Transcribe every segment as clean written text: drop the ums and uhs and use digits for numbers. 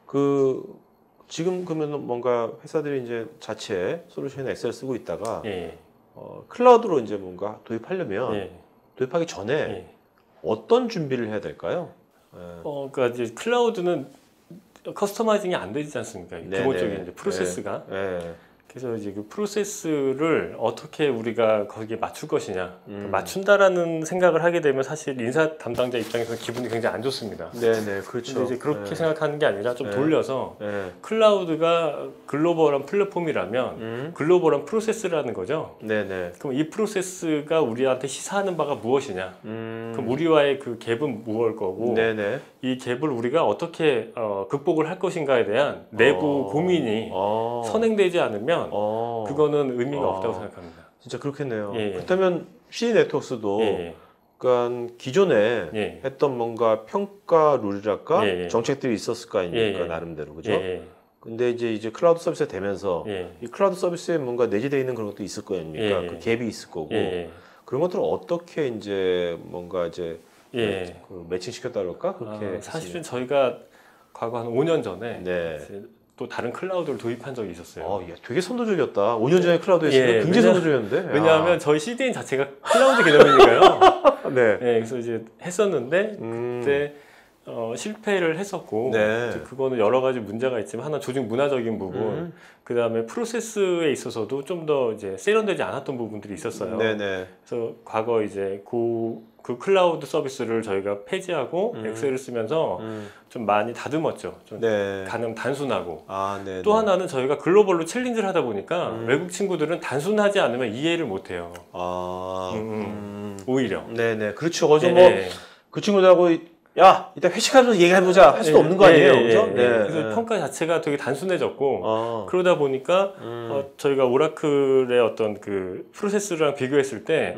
그 지금 그러면 뭔가 회사들이 이제 자체 솔루션 엑셀 쓰고 있다가 예. 클라우드로 이제 뭔가 도입하려면 예. 도입하기 전에 예. 어떤 준비를 해야 될까요? 예. 그러니까 이제 클라우드는 커스터마이징이 안 되지 않습니까? 네네. 기본적인 이제 프로세스가. 예. 그래서 이제 그 프로세스를 어떻게 우리가 거기에 맞출 것이냐, 맞춘다라는 생각을 하게 되면 사실 인사 담당자 입장에서는 기분이 굉장히 안 좋습니다. 네네, 그렇죠. 근데 이제 그렇게 네. 생각하는 게 아니라 좀 네. 돌려서 네. 클라우드가 글로벌한 플랫폼이라면 글로벌한 프로세스라는 거죠. 네네. 그럼 이 프로세스가 우리한테 시사하는 바가 무엇이냐? 그럼 우리와의 그 갭은 무엇일 거고, 네네. 이 갭을 우리가 어떻게 극복을 할 것인가에 대한 내부 고민이 선행되지 않으면 그거는 의미가 없다고 생각합니다. 진짜 그렇겠네요. 예. 그렇다면 CD 네트워크스도 예. 그러니까 기존에 예. 했던 뭔가 평가 룰이랄까 예. 정책들이 있었을 거 아닙니까? 예. 나름대로 그죠? 예. 근데 이제 클라우드 서비스가 되면서 예. 이 클라우드 서비스에 뭔가 내재되어 있는 그런 것도 있을 거 아닙니까? 예. 그 갭이 있을 거고 예. 그런 것들을 어떻게 이제 뭔가 이제 예. 그 매칭시켰다 그럴까? 그렇게 사실은 저희가 과거 한 5년 전에 네. 이제 또 다른 클라우드를 도입한 적이 있었어요. 야, 되게 선도적이었다. 5년 전에 클라우드 했으면 예, 굉장히 선도적이었는데. 왜냐하면 저희 CDN 자체가 클라우드 개념이니까요. 네. 그래서 이제 했었는데 그때 실패를 했었고 네. 이제 그거는 여러 가지 문제가 있지만 하나 조직 문화적인 부분, 그 다음에 프로세스에 있어서도 좀 더 이제 세련되지 않았던 부분들이 있었어요. 네네. 그래서 과거 이제 그 클라우드 서비스를 저희가 폐지하고 엑셀을 쓰면서 좀 많이 다듬었죠. 좀 네. 가능 단순하고. 네. 또 하나는 저희가 글로벌로 챌린지를 하다 보니까 외국 친구들은 단순하지 않으면 이해를 못해요. 오히려. 네네. 그렇죠. 그래서 예, 뭐 예. 그 친구들하고 야 이따 회식하면서 얘기해보자 할 수도 없는 거 아니에요, 그죠? 네. 그래서 평가 자체가 되게 단순해졌고 그러다 보니까 저희가 오라클의 어떤 그 프로세스랑 비교했을 때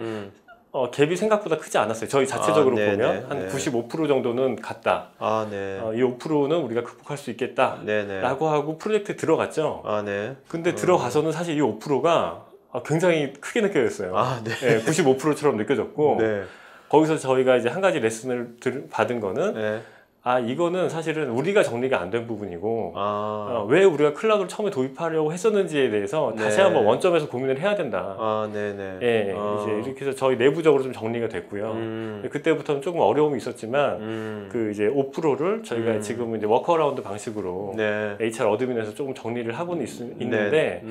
갭이 생각보다 크지 않았어요. 저희 자체적으로 네네. 보면 한 네. 95% 정도는 갔다. 네. 이 5%는 우리가 극복할 수 있겠다. 네네. 라고 하고 프로젝트에 들어갔죠. 네. 근데 들어가서는 사실 이 5%가 굉장히 크게 느껴졌어요. 네. 95%처럼 느껴졌고 네. 거기서 저희가 이제 한 가지 레슨을 받은 거는 네. 이거는 사실은 우리가 정리가 안 된 부분이고 왜 우리가 클라우드를 처음에 도입하려고 했었는지에 대해서 다시 한번 원점에서 고민을 해야 된다. 네네. 이제 이렇게 해서 저희 내부적으로 좀 정리가 됐고요. 그때부터는 조금 어려움이 있었지만 그 이제 5%를 저희가 지금은 이제 워크어라운드 방식으로 네. HR 어드민에서 조금 정리를 하고는 있는데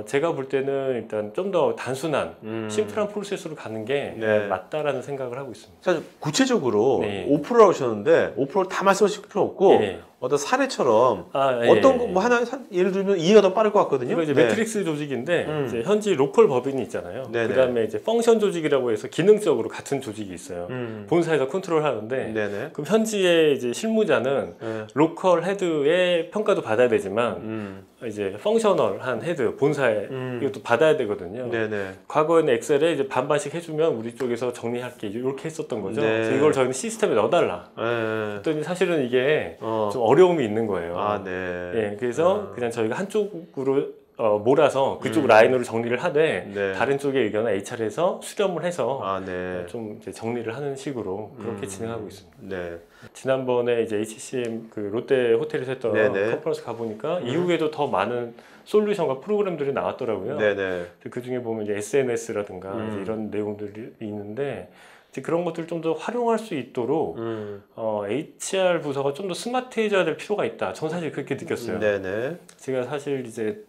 제가 볼 때는 일단 좀 더 단순한 심플한 프로세스로 가는 게 맞다라는 생각을 하고 있습니다. 사실 구체적으로 네. 5%라고 하셨는데 5%를 다 말씀하실 필요 없고 어떤 사례처럼 어떤 거 뭐 하나 예를 들면 이해가 더 빠를 것 같거든요. 이거 이제 매트릭스 조직인데 이제 현지 로컬 법인이 있잖아요. 네네. 그다음에 이제 펑션 조직이라고 해서 기능적으로 같은 조직이 있어요. 본사에서 컨트롤하는데 네네. 그럼 현지의 이제 실무자는 로컬 헤드의 평가도 받아야 되지만 이제 펑셔널한 헤드 본사에 이것도 받아야 되거든요. 네네. 과거에는 엑셀에 이제 반반씩 해주면 우리 쪽에서 정리할게 이렇게 했었던 거죠. 네. 그래서 이걸 저희는 시스템에 넣어달라. 그랬더니 사실은 이게 좀 어려움이 있는 거예요. 네. 그래서 그냥 저희가 한쪽으로 몰아서 그쪽 라인으로 정리를 하되 다른 쪽의 의견을 HR에서 수렴을 해서 좀 이제 정리를 하는 식으로 그렇게 진행하고 있습니다. 네. 지난번에 이제 HCM 그 롯데 호텔에서 했던 컨퍼런스 가보니까 이후에도 더 많은 솔루션과 프로그램들이 나왔더라고요. 네네. 그 중에 보면 이제 SNS라든가 이제 이런 내용들이 있는데 이제 그런 것들을 좀 더 활용할 수 있도록 HR 부서가 좀 더 스마트해져야 될 필요가 있다. 저는 사실 그렇게 느꼈어요. 네네. 제가 사실 이제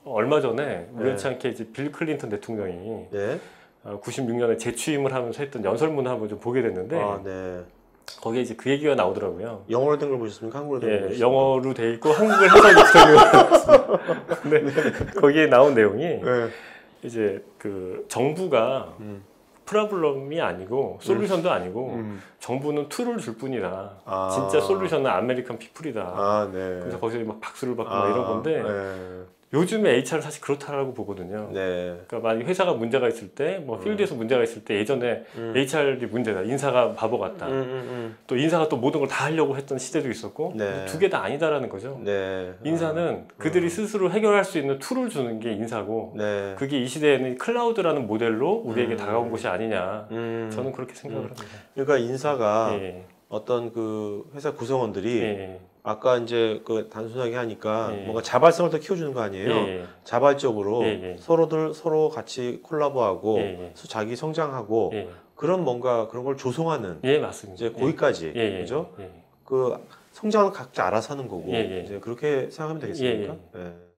얼마 전에 우연치 않게 이제 빌 클린턴 대통령이 96년에 재취임을 하면서 했던 연설문을 한번 좀 보게 됐는데 거기에 이제 그 얘기가 나오더라고요. 영어로 된 걸 보셨습니까? 한국어로 된 걸 보셨습니까? 영어로 돼 있고 한국을 해석이 되는 근데 거기에 나온 내용이 이제 그 정부가 프로블럼이 아니고 솔루션도 아니고 정부는 툴을 줄 뿐이다. 진짜 솔루션은 아메리칸 피플이다. 그래서 거기서 막 박수를 받고 막 이런 건데 요즘에 HR은 사실 그렇다라고 보거든요. 그러니까 만약 회사가 문제가 있을 때, 뭐 필드에서 문제가 있을 때 예전에 HR이 문제다, 인사가 바보 같다. 또 인사가 또 모든 걸 다 하려고 했던 시대도 있었고 두 개 다 아니다라는 거죠. 인사는 그들이 스스로 해결할 수 있는 툴을 주는 게 인사고 그게 이 시대에는 클라우드라는 모델로 우리에게 다가온 것이 아니냐. 저는 그렇게 생각을 합니다. 그러니까 인사가 어떤 그 회사 구성원들이 예. 아까 이제 그 단순하게 하니까 예. 뭔가 자발성을 더 키워주는 거 아니에요? 예. 자발적으로 예. 서로 같이 콜라보하고 예. 자기 성장하고 예. 그런 뭔가 그런 걸 조성하는 예, 맞습니다. 이제 거기까지 그죠? 그 성장은 각자 알아서 하는 거고 이제 그렇게 생각하면 되겠습니까? 예.